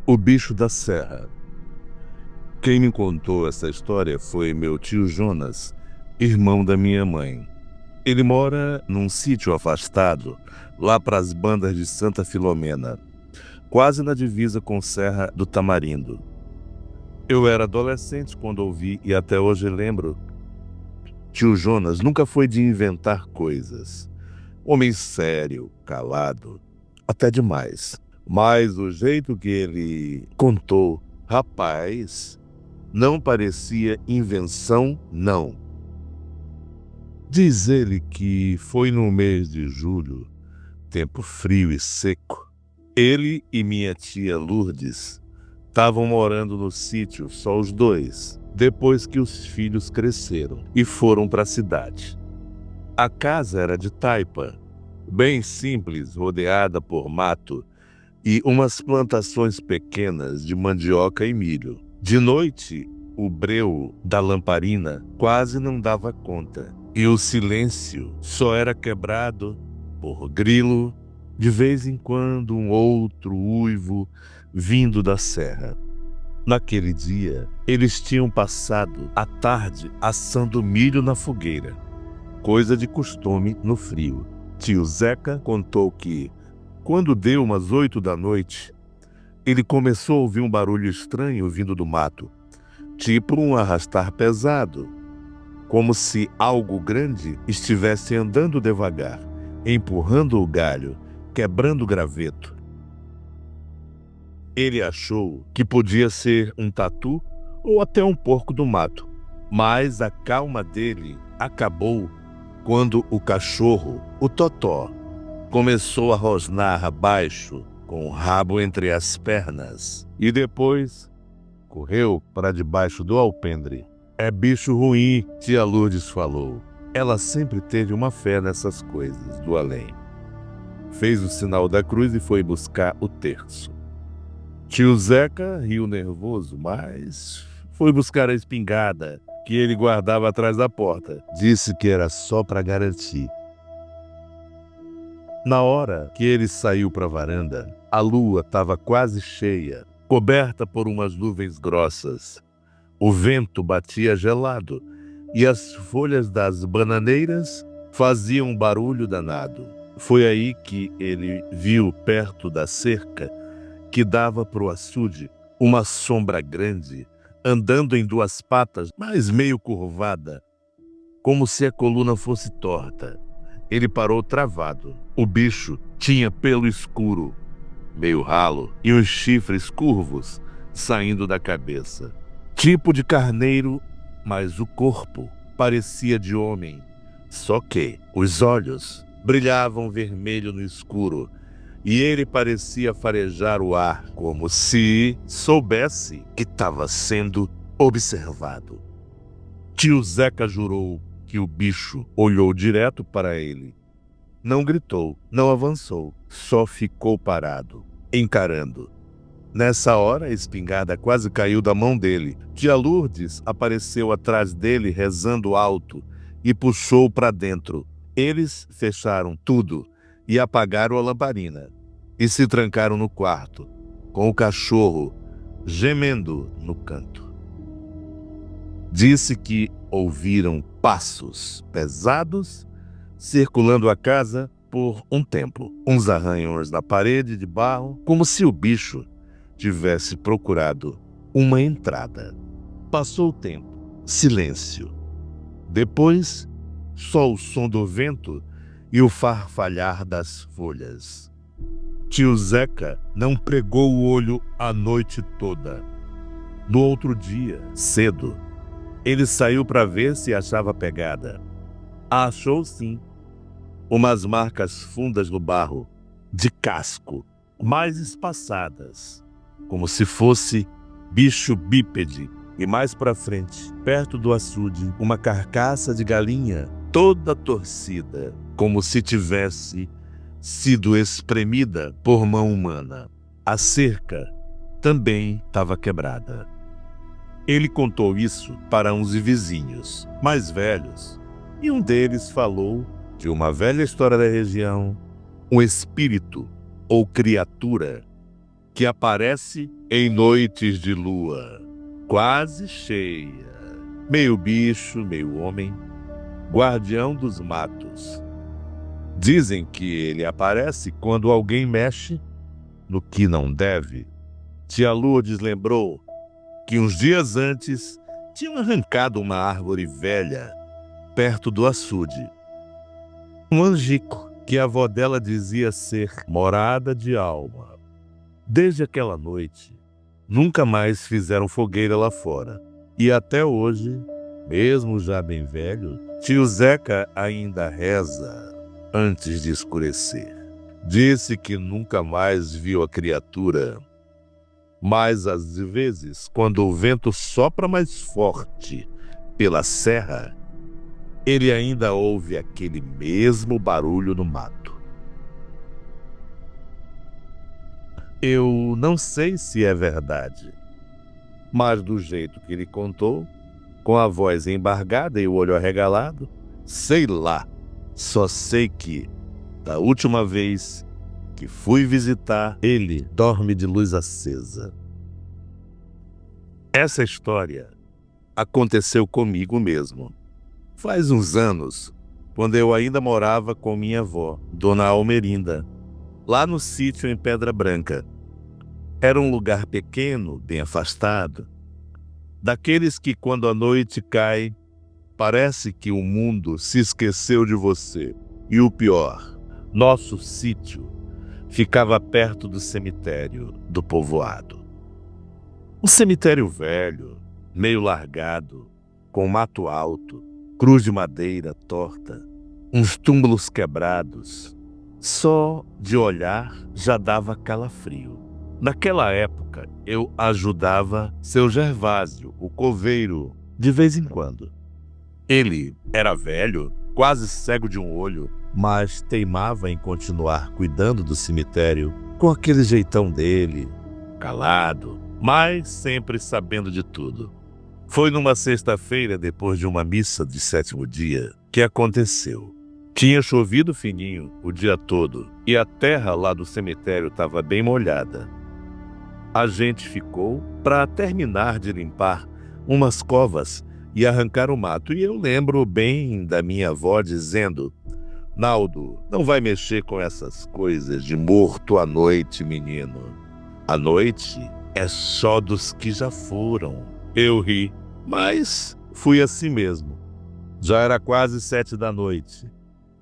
O bicho da serra. Quem me contou essa história foi meu tio Jonas, irmão da minha mãe. Ele mora num sítio afastado, lá para as bandas de Santa Filomena, quase na divisa com Serra do Tamarindo. Eu era adolescente quando ouvi e até hoje lembro. Tio Jonas nunca foi de inventar coisas. Homem sério, calado, até demais. Mas o jeito que ele contou, rapaz, não parecia invenção, não. Diz ele que foi no mês de julho, tempo frio e seco. Ele e minha tia Lourdes estavam morando no sítio, só os dois, depois que os filhos cresceram e foram para a cidade. A casa era de taipa, bem simples, rodeada por mato e umas plantações pequenas de mandioca e milho. De noite, o breu da lamparina quase não dava conta, e o silêncio só era quebrado por grilo, de vez em quando um outro uivo vindo da serra. Naquele dia, eles tinham passado a tarde assando milho na fogueira, coisa de costume no frio. Tio Zeca contou que, quando deu umas 8 da noite, ele começou a ouvir um barulho estranho vindo do mato, tipo um arrastar pesado, como se algo grande estivesse andando devagar, empurrando o galho, quebrando o graveto. Ele achou que podia ser um tatu ou até um porco do mato, mas a calma dele acabou quando o cachorro, o Totó, começou a rosnar abaixo, com o rabo entre as pernas, e depois correu para debaixo do alpendre. É bicho ruim, tia Lourdes falou. Ela sempre teve uma fé nessas coisas do além. Fez o sinal da cruz e foi buscar o terço. Tio Zeca riu nervoso, mas foi buscar a espingarda que ele guardava atrás da porta. Disse que era só para garantir. Na hora que ele saiu para a varanda, a lua estava quase cheia, coberta por umas nuvens grossas. O vento batia gelado e as folhas das bananeiras faziam um barulho danado. Foi aí que ele viu, perto da cerca que dava para o açude, uma sombra grande, andando em 2 patas, mas meio curvada, como se a coluna fosse torta. Ele parou travado. O bicho tinha pelo escuro, meio ralo, e uns chifres curvos saindo da cabeça. Tipo de carneiro, mas o corpo parecia de homem. Só que os olhos brilhavam vermelho no escuro e ele parecia farejar o ar, como se soubesse que estava sendo observado. Tio Zeca jurou que o bicho olhou direto para ele. Não gritou, não avançou, só ficou parado, encarando. Nessa hora, a espingarda quase caiu da mão dele. Tia Lourdes apareceu atrás dele rezando alto e puxou para dentro. Eles fecharam tudo e apagaram a lamparina e se trancaram no quarto, com o cachorro gemendo no canto. Disse que ouviram passos pesados circulando a casa por um tempo. Uns arranhões na parede de barro, como se o bicho tivesse procurado uma entrada. Passou o tempo, silêncio. Depois, só o som do vento e o farfalhar das folhas. Tio Zeca não pregou o olho a noite toda. No outro dia, cedo, ele saiu para ver se achava pegada. Achou sim. Umas marcas fundas no barro, de casco, mais espaçadas, como se fosse bicho bípede. E mais para frente, perto do açude, uma carcaça de galinha toda torcida, como se tivesse sido espremida por mão humana. A cerca também estava quebrada. Ele contou isso para uns vizinhos mais velhos, e um deles falou de uma velha história da região, um espírito ou criatura que aparece em noites de lua quase cheia, meio bicho, meio homem, guardião dos matos. Dizem que ele aparece quando alguém mexe no que não deve. Tia Lourdes lembrou que uns dias antes tinham arrancado uma árvore velha perto do açude. Um angico que a avó dela dizia ser morada de alma. Desde aquela noite, nunca mais fizeram fogueira lá fora. E até hoje, mesmo já bem velho, tio Zeca ainda reza antes de escurecer. Disse que nunca mais viu a criatura, mas às vezes, quando o vento sopra mais forte pela serra, ele ainda ouve aquele mesmo barulho no mato. Eu não sei se é verdade, mas do jeito que ele contou, com a voz embargada e o olho arregalado, sei lá. Só sei que, da última vez que fui visitar, ele dorme de luz acesa. Essa história aconteceu comigo mesmo. Faz uns anos, quando eu ainda morava com minha avó, Dona Almerinda, lá no sítio em Pedra Branca. Era um lugar pequeno, bem afastado, daqueles que quando a noite cai, parece que o mundo se esqueceu de você. E o pior, nosso sítio ficava perto do cemitério do povoado. Um cemitério velho, meio largado, com mato alto, cruz de madeira torta, uns túmulos quebrados. Só de olhar já dava calafrio. Naquela época, eu ajudava seu Gervásio, o coveiro, de vez em quando. Ele era velho, quase cego de um olho, mas teimava em continuar cuidando do cemitério com aquele jeitão dele, calado, mas sempre sabendo de tudo. Foi numa sexta-feira, depois de uma missa de 7º dia, que aconteceu. Tinha chovido fininho o dia todo e a terra lá do cemitério estava bem molhada. A gente ficou para terminar de limpar umas covas e arrancar o mato. E eu lembro bem da minha avó dizendo: Naldo, não vai mexer com essas coisas de morto à noite, menino. A noite é só dos que já foram. Eu ri, mas fui assim mesmo. Já era quase 7 da noite.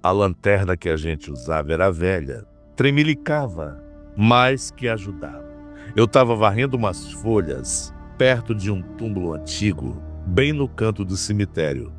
A lanterna que a gente usava era velha, tremilicava, mas que ajudava. Eu estava varrendo umas folhas perto de um túmulo antigo, bem no canto do cemitério,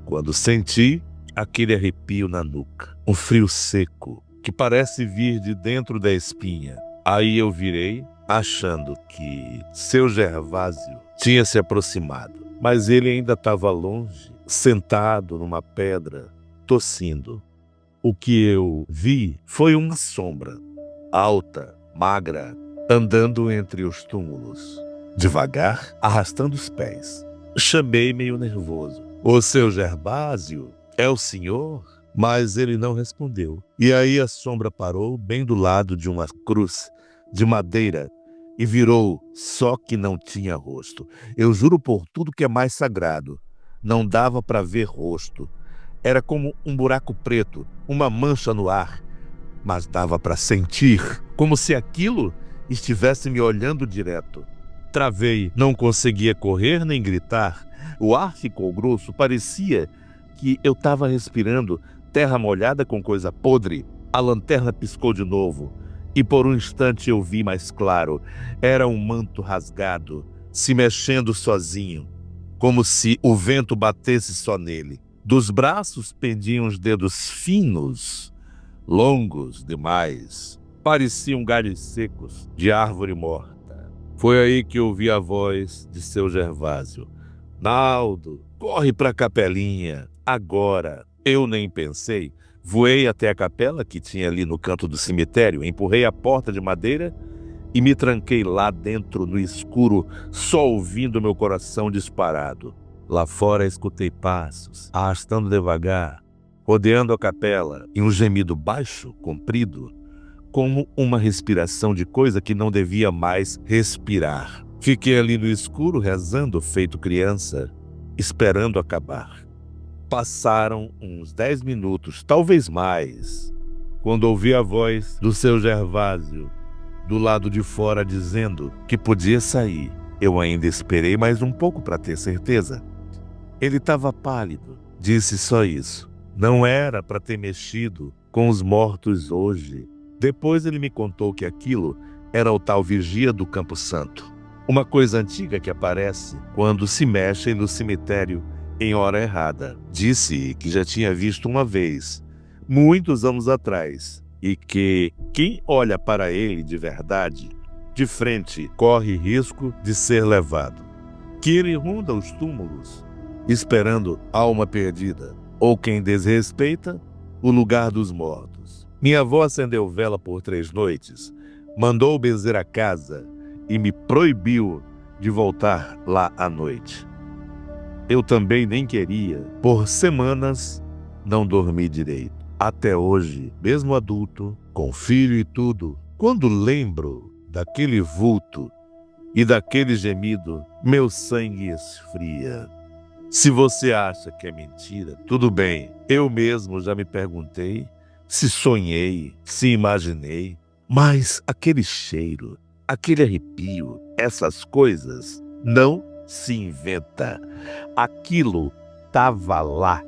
quando senti aquele arrepio na nuca, um frio seco que parece vir de dentro da espinha. Aí eu virei, achando que seu Gervásio tinha se aproximado, mas ele ainda estava longe, sentado numa pedra, tossindo. O que eu vi foi uma sombra, alta, magra, andando entre os túmulos, devagar, arrastando os pés. Chamei meio nervoso: "Ô seu Gervásio, é o senhor?" Mas ele não respondeu. E aí a sombra parou bem do lado de uma cruz de madeira e virou, só que não tinha rosto. Eu juro por tudo que é mais sagrado, não dava para ver rosto. Era como um buraco preto, uma mancha no ar, mas dava para sentir, como se aquilo estivesse me olhando direto. Travei, não conseguia correr nem gritar. O ar ficou grosso, parecia que eu estava respirando terra molhada com coisa podre. A lanterna piscou de novo e por um instante eu vi mais claro. Era um manto rasgado, se mexendo sozinho, como se o vento batesse só nele. Dos braços pendiam os dedos finos, longos demais. Pareciam galhos secos de árvore morta. Foi aí que ouvi a voz de seu Gervásio: "Naldo, corre para a capelinha, agora." Eu nem pensei. Voei até a capela que tinha ali no canto do cemitério, empurrei a porta de madeira e me tranquei lá dentro no escuro, só ouvindo meu coração disparado. Lá fora escutei passos, arrastando devagar, rodeando a capela, e um gemido baixo, comprido, como uma respiração de coisa que não devia mais respirar. Fiquei ali no escuro rezando feito criança, esperando acabar. Passaram uns 10 minutos, talvez mais, quando ouvi a voz do seu Gervásio do lado de fora dizendo que podia sair. Eu ainda esperei mais um pouco para ter certeza. Ele estava pálido, disse só isso. Não era para ter mexido com os mortos hoje. Depois ele me contou que aquilo era o tal Vigia do Campo Santo. Uma coisa antiga que aparece quando se mexem no cemitério em hora errada. Disse que já tinha visto uma vez, muitos anos atrás, e que quem olha para ele de verdade, de frente, corre risco de ser levado. Que ele ronda os túmulos, esperando alma perdida, ou quem desrespeita o lugar dos mortos. Minha avó acendeu vela por 3 noites, mandou benzer a casa e me proibiu de voltar lá à noite. Eu também nem queria. Por semanas não dormi direito. Até hoje, mesmo adulto, com filho e tudo, quando lembro daquele vulto e daquele gemido, meu sangue esfria. Se você acha que é mentira, tudo bem. Eu mesmo já me perguntei se sonhei, se imaginei, mas aquele cheiro, aquele arrepio, essas coisas não se inventa. Aquilo estava lá.